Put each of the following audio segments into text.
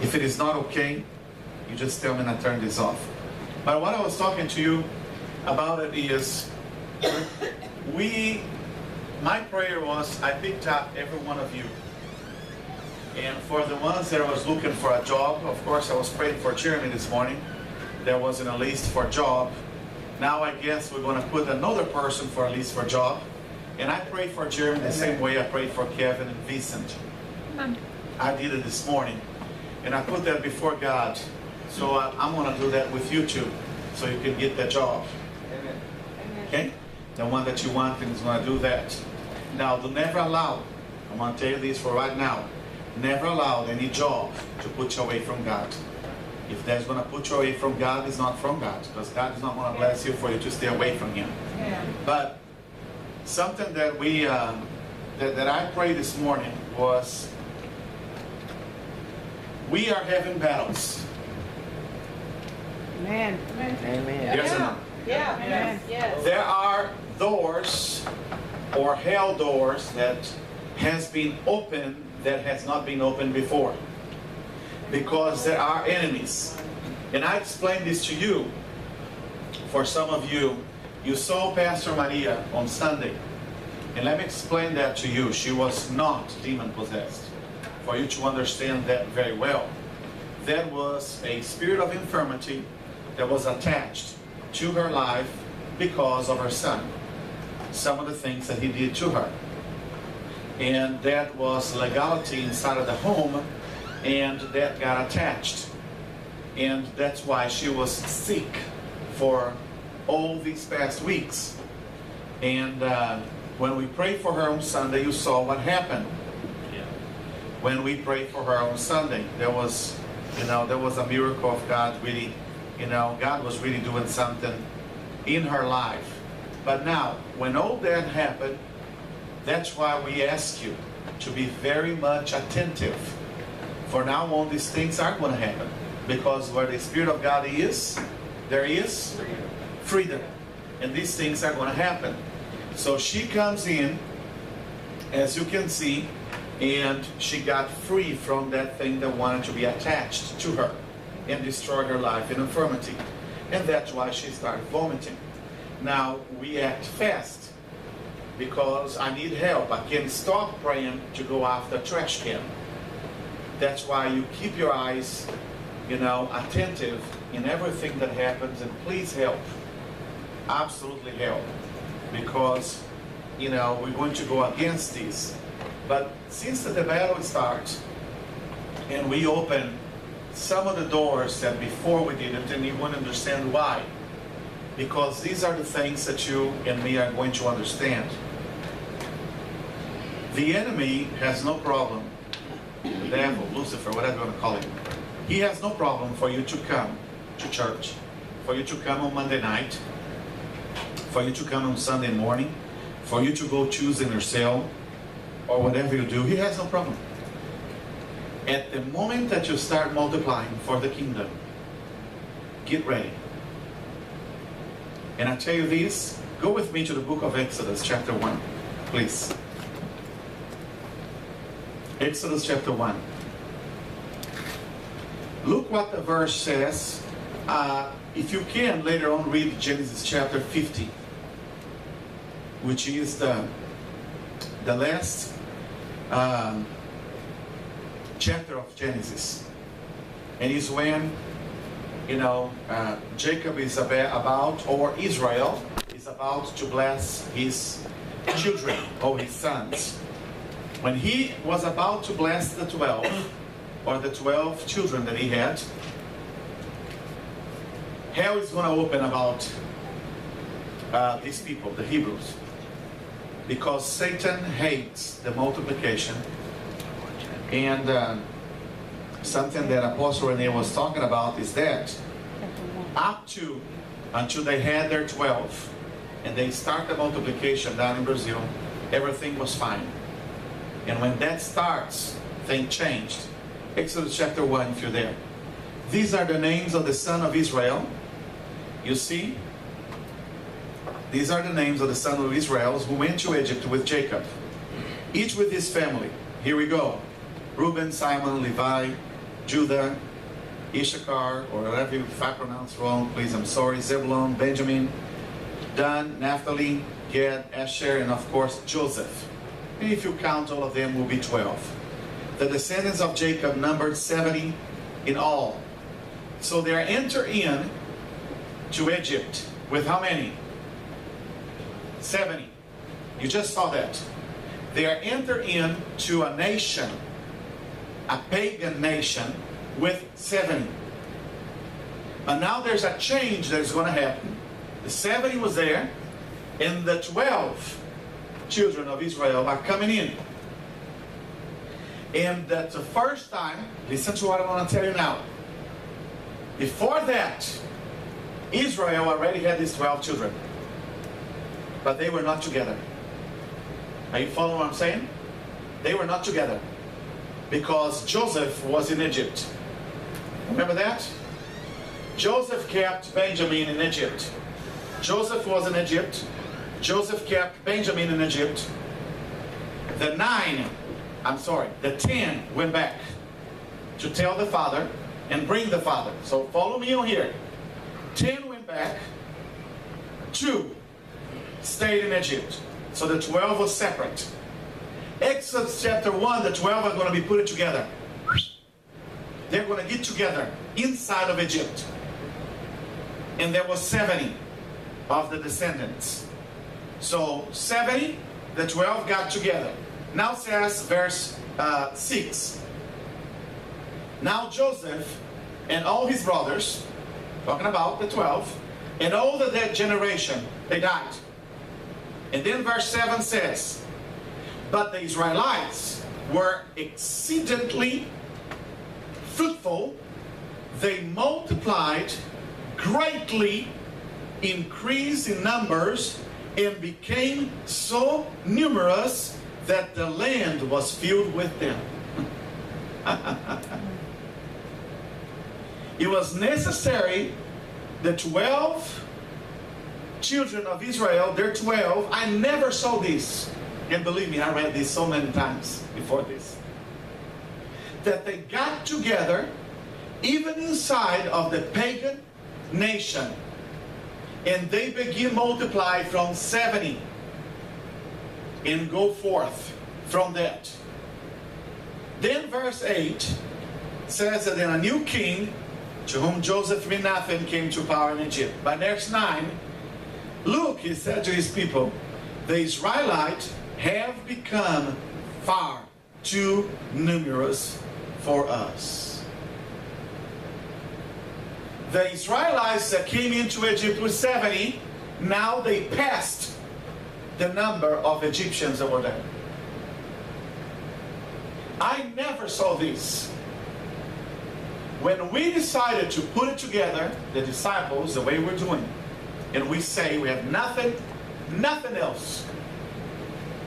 If it is not okay, you just tell me and I turn this off. But what I was talking to you about it is, my prayer was, I picked up every one of you. And for the ones that was looking for a job, of course I was praying for Jeremy this morning. There wasn't a list for a job. Now I guess we're going to put another person for a list for a job. And I prayed for Jeremy the same way I prayed for Kevin and Vincent. I did it this morning. And I put that before God. So I'm going to do that with you too. So you can get that job. Okay? The one that you want is going to do that. Now, do never allow, I'm going to tell you this for right now, never allow any job to put you away from God. If that's going to put you away from God, it's not from God. Because God is not going to bless you for you to stay away from Him. Yeah. But something that that I prayed this morning was, we are having battles. Amen. Amen. Yes or no? Yeah. Amen. Yes. There are doors or hell doors that has been opened that has not been opened before. Because there are enemies. And I explained this to you. For some of you, you saw Pastor Maria on Sunday. And let me explain that to you. She was not demon possessed. For you to understand that very well. That was a spirit of infirmity that was attached to her life because of her son. Some of the things that he did to her. And that was legality inside of the home, and that got attached. And that's why she was sick for all these past weeks. And when we prayed for her on Sunday, you saw what happened. When we prayed for her on Sunday, there was a miracle of God really, God was really doing something in her life. But now, when all that happened, that's why we ask you to be very much attentive. For now on, these things aren't going to happen. Because where the Spirit of God is, there is freedom. And these things are going to happen. So she comes in, as you can see, and she got free from that thing that wanted to be attached to her and destroy her life in infirmity. And that's why she started vomiting. Now, we act fast because I need help. I can't stop praying to go after a trash can. That's why you keep your eyes, attentive in everything that happens, and please help. Absolutely help. Because, we're going to go against this. But since the battle starts, and we open some of the doors that before we didn't, and you won't understand why. Because these are the things that you and me are going to understand. The enemy has no problem, the devil, Lucifer, whatever you want to call him, he has no problem for you to come to church, for you to come on Monday night, for you to come on Sunday morning, for you to go Tuesday in your cell, or whatever you do. He has no problem. At the moment that you start multiplying for the kingdom, get ready. And I tell you this, go with me to the book of Exodus chapter 1, please. Exodus chapter 1. Look what the verse says. If you can, later on read Genesis chapter 50, which is the last chapter of Genesis. And it's when, Jacob is about, or Israel is about to bless his children, or his sons. When he was about to bless the 12, or the 12 children that he had, hell is going to open about these people, the Hebrews. Because Satan hates the multiplication. And something that Apostle Rene was talking about is that until they had their 12 and they start the multiplication down in Brazil, everything was fine. And when that starts, things changed. Exodus chapter 1, if you're there. These are the names of the son of Israel. You see? These are the names of the son of Israel who went to Egypt with Jacob, each with his family. Here we go. Reuben, Simon, Levi, Judah, Issachar, or whatever if I pronounce wrong, please, I'm sorry, Zebulun, Benjamin, Dan, Naphtali, Gad, Asher, and of course Joseph. And if you count all of them, will be 12. The descendants of Jacob numbered 70 in all. So they are enter in to Egypt with how many? 70. You just saw that. They are enter into a nation, a pagan nation, with 70. And now there's a change that is going to happen. The 70 was there, and the 12 children of Israel are coming in. And that's the first time, listen to what I want to tell you now. Before that, Israel already had these 12 children. But they were not together. Are you following what I'm saying? They were not together. Because Joseph was in Egypt. Remember that? Joseph kept Benjamin in Egypt. Joseph was in Egypt. Joseph kept Benjamin in Egypt. The 10 went back to tell the father and bring the father. So follow me on here. 10 went back. 2 stayed in Egypt. So the 12 was separate. Exodus chapter 1, the 12 are going to be put together. They're going to get together inside of Egypt. And there was 70 of the descendants. So 70, the 12 got together. Now says verse 6. Now Joseph and all his brothers, talking about the 12, and all of that generation, they died. And then verse 7 says, but the Israelites were exceedingly fruitful. They multiplied greatly, increased in numbers, and became so numerous that the land was filled with them. It was necessary, the 12 children of Israel, they're 12. I never saw this. And believe me, I read this so many times before this. That they got together, even inside of the pagan nation, and they begin multiply from 70 and go forth from that. Then verse 8 says that then a new king, to whom Joseph Menachem came to power in Egypt. By verse 9, look, he said to his people, the Israelites have become far too numerous for us. The Israelites that came into Egypt with 70, now they passed the number of Egyptians that were there. I never saw this. When we decided to put it together, the disciples, the way we're doing, and we say we have nothing else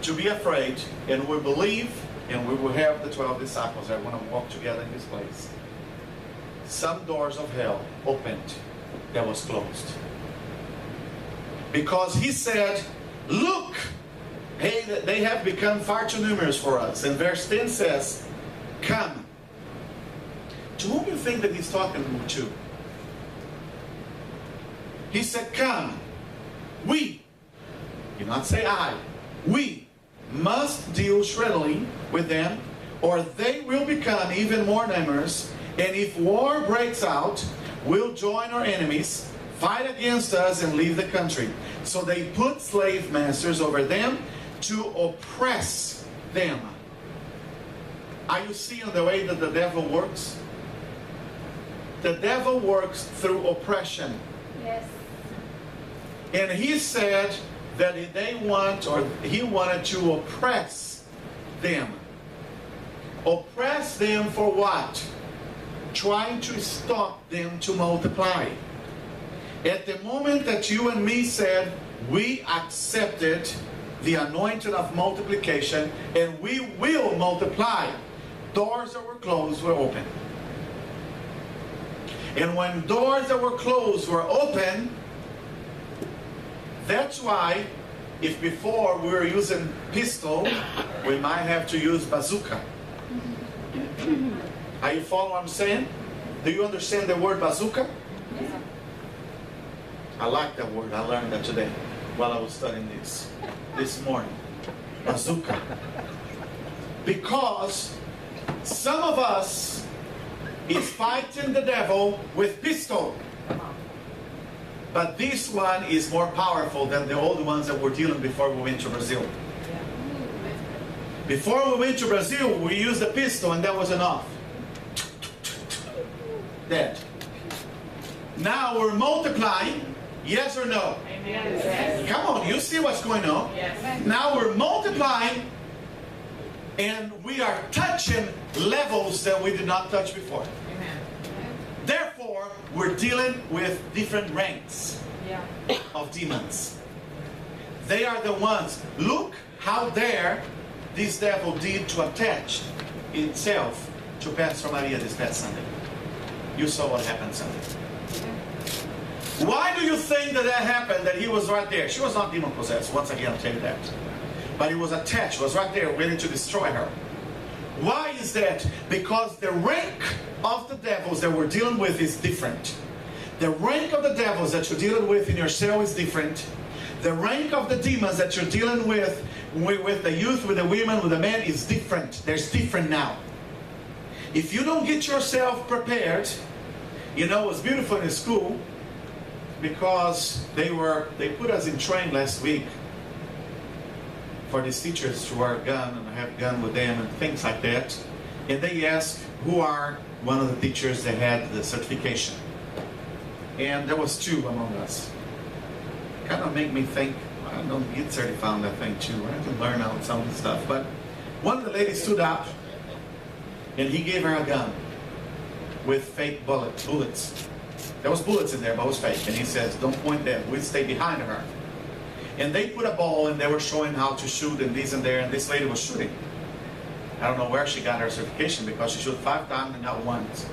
to be afraid, and we believe, and we will have the 12 disciples that want to walk together in this place. Some doors of hell opened that was closed. Because he said, look, hey, they have become far too numerous for us. And verse 10 says, come. To whom do you think that he's talking to? He said, come. We, do not say I, we must deal shrittily with them, or they will become even more numerous, and if war breaks out, we'll join our enemies, fight against us, and leave the country. So they put slave masters over them to oppress them. Are you seeing the way that the devil works? The devil works through oppression. Yes. And he said that they want, or he wanted to oppress them. Oppress them for what? Trying to stop them to multiply. At the moment that you and me said, we accepted the anointing of multiplication, and we will multiply, doors that were closed were open. And when doors that were closed were open, that's why, if before we were using pistol, we might have to use bazooka. Are you following what I'm saying? Do you understand the word bazooka? I like that word. I learned that today while I was studying this morning. Bazooka. Because some of us is fighting the devil with pistol. But this one is more powerful than the old ones that were dealing before we went to Brazil. Before we went to Brazil, we used a pistol and that was enough. Dead. Now we're multiplying. Yes or no? Amen. Yes. Come on, you see what's going on? Yes. Now we're multiplying and we are touching levels that we did not touch before. Amen. Therefore, we're dealing with different ranks Yeah. of demons. They are the ones. Look how dare this devil did to attach itself to Pastor Maria this past Sunday. You saw what happened Sunday. Why do you think that happened, that he was right there? She was not demon possessed, once again I'll tell you that. But he was attached, was right there waiting to destroy her. Why is that? Because the rank of the devils that we're dealing with is different. The rank of the devils that you're dealing with in your cell is different. The rank of the demons that you're dealing with the youth, with the women, with the men is different. There's different now. If you don't get yourself prepared, you know, it was beautiful in the school because they put us in train last week for these teachers to wear a gun and have a gun with them and things like that. And they asked who are one of the teachers that had the certification. And there was two among us. Kind of make me think, I don't get certified on that thing too. I have to learn out some of the stuff. But one of the ladies stood up and he gave her a gun with fake bullets. There was bullets in there, but it was fake. And he says, don't point them. We'll stay behind her. And they put a ball and they were showing how to shoot and this and there. And this lady was shooting. I don't know where she got her certification because she shot 5 times and not once.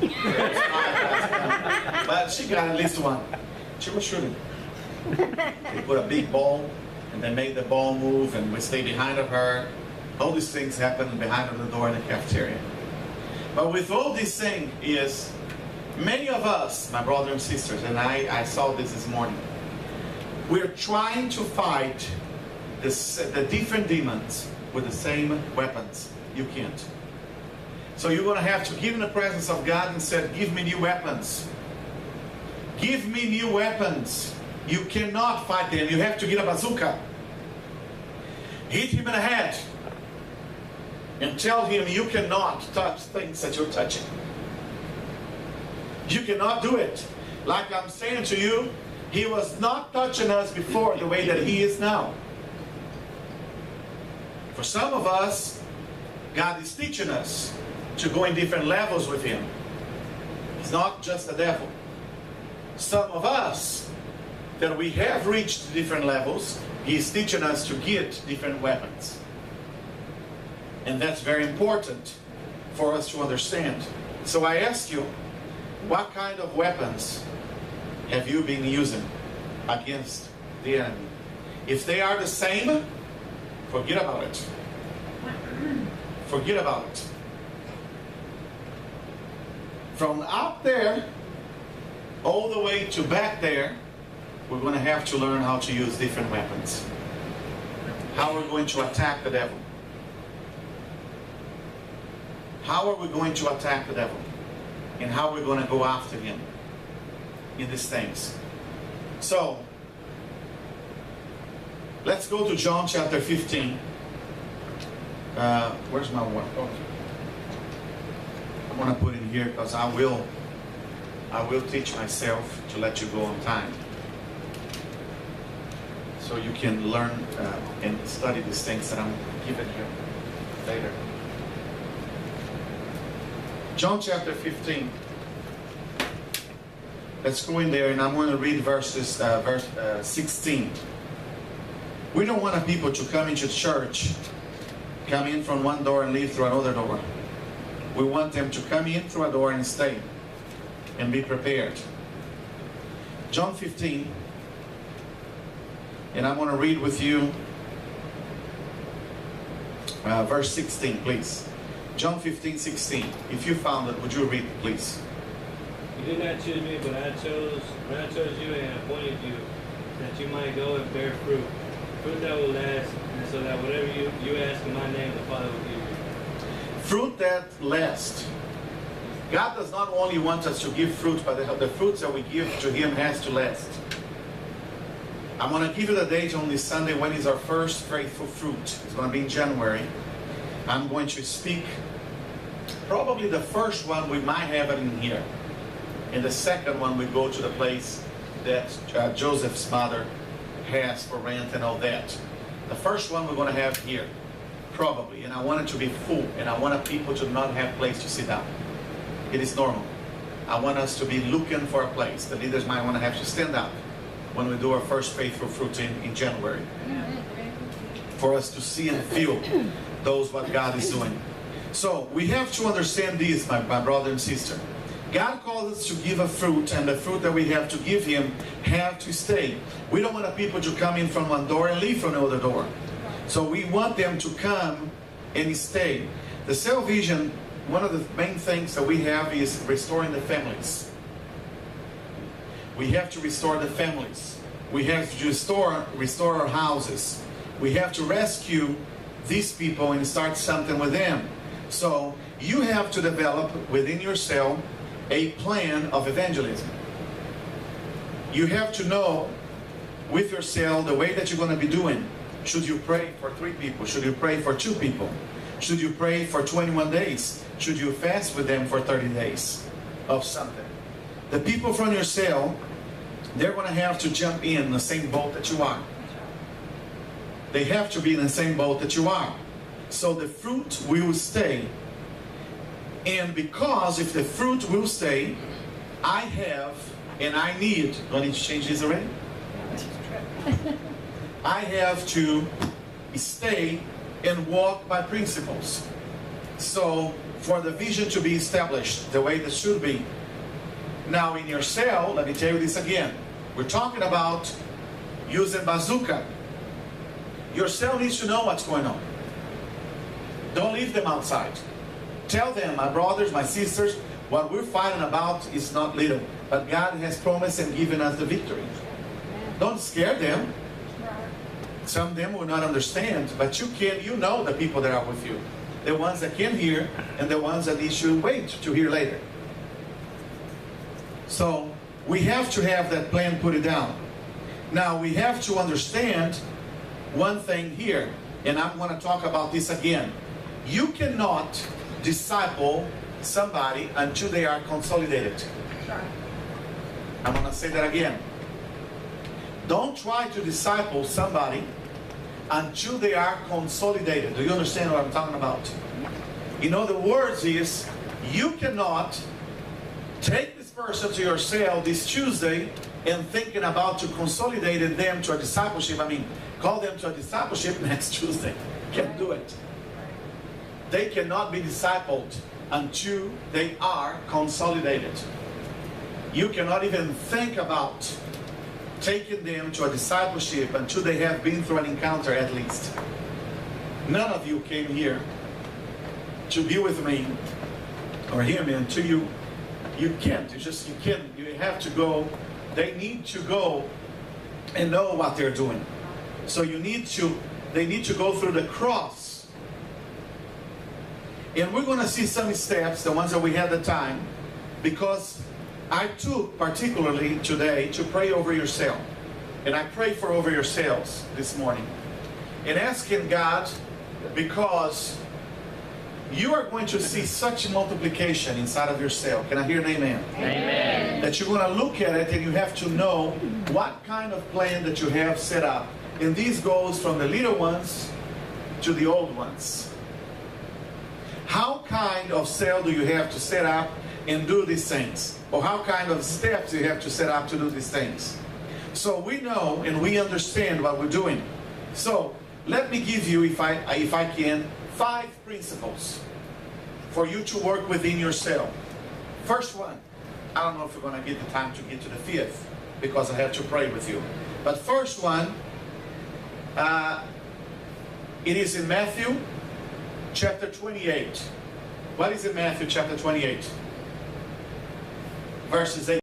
But she got at least one. She was shooting. They put a big ball and they made the ball move and we stayed behind of her. All these things happened behind the door in the cafeteria. But with all these things is, many of us, my brothers and sisters, and I saw this morning, we're trying to fight the different demons with the same weapons. You can't. So you're going to have to give in the presence of God and say, give me new weapons. Give me new weapons. You cannot fight them. You have to get a bazooka. Hit him in the head. And tell him you cannot touch things that you're touching. You cannot do it. Like I'm saying to you, he was not touching us before the way that he is now. For some of us, God is teaching us to go in different levels with him. He's not just the devil. Some of us, that we have reached different levels, he's teaching us to get different weapons. And that's very important for us to understand. So I ask you, what kind of weapons have you been using against the enemy? If they are the same, forget about it. Forget about it. From up there all the way to back there, we're going to have to learn how to use different weapons. How we're going to attack the devil. How are we going to attack the devil? And how we're going to go after him in these things. So, let's go to John chapter 15. Where's my one? Oh. I want to put it here because I will teach myself to let you go on time. So you can learn and study these things that I'm giving you later. John chapter 15. Let's go in there and I'm going to read verse 16. We don't want people to come into church, come in from one door and leave through another door. We want them to come in through a door and stay and be prepared. John 15. And I'm going to read with you verse 16, please. John 15:16. If you found it, would you read, please? You did not choose me, but I chose you and appointed you, that you might go and bear fruit, fruit that will last, and so that whatever you ask in my name, the Father will give you. Fruit that lasts. God does not only want us to give fruit, but the fruits that we give to Him has to last. I'm going to give you the date on this Sunday when is our first faithful fruit. It's going to be in January. I'm going to speak. Probably the first one we might have it in here. And the second one we go to the place that Joseph's mother has for rent and all that. The first one we're going to have here. Probably. And I want it to be full. And I want people to not have place to sit down. It is normal. I want us to be looking for a place. The leaders might want to have to stand up when we do our first faithful fruit in January. For us to see and feel those what God is doing. So we have to understand this, my brother and sister. God calls us to give a fruit, and the fruit that we have to give Him have to stay. We don't want the people to come in from one door and leave from the other door. So we want them to come and stay. The cell vision, one of the main things that we have is restoring the families. We have to restore the families. We have to restore our houses. We have to rescue these people and start something with them. So you have to develop within your cell a plan of evangelism. You have to know with your cell the way that you're going to be doing. Should you pray for 3 people? Should you pray for 2 people? Should you pray for 21 days? Should you fast with them for 30 days of something? The people from your cell, they're going to have to jump in the same boat that you are. They have to be in the same boat that you are. So the fruit will stay. And because if the fruit will stay, I have and I need, do I need to change this already? I have to stay and walk by principles. So for the vision to be established the way it should be. Now in your cell, let me tell you this again. We're talking about using bazooka. Your cell needs to know what's going on. Don't leave them outside. Tell them, my brothers, my sisters, what we're fighting about is not little, but God has promised and given us the victory. Don't scare them. Some of them will not understand, but you know the people that are with you. The ones that can hear and the ones that need to wait to hear later. So we have to have that plan put it down. Now we have to understand one thing here, and I'm going to talk about this again. You cannot disciple somebody until they are consolidated. I'm going to say that again. Don't try to disciple somebody until they are consolidated. Do you understand what I'm talking about? In other words is, you cannot take this person to your cell this Tuesday and thinking about to consolidate them to a discipleship. I mean, call them to a discipleship next Tuesday. Can't do it. They cannot be discipled until they are consolidated. You cannot even think about taking them to a discipleship until they have been through an encounter at least. None of you came here to be with me or hear me until you can't. You have to go. They need to go and know what they're doing. So they need to go through the cross. And we're going to see some steps, the ones that we had the time, because I took particularly today to pray over your cell. And I pray for over your cells this morning. And asking God, because you are going to see such multiplication inside of your cell. Can I hear an amen? Amen. That you're going to look at it and you have to know what kind of plan that you have set up. And this goes from the little ones to the old ones. How kind of cell do you have to set up and do these things? Or how kind of steps you have to set up to do these things? So we know and we understand what we're doing. So let me give you, if I can, 5 principles for you to work within your cell. First one, I don't know if we're going to get the time to get to the 5th because I have to pray with you. But first one, it is in Matthew chapter 28. What is in Matthew chapter 28? Verses 8.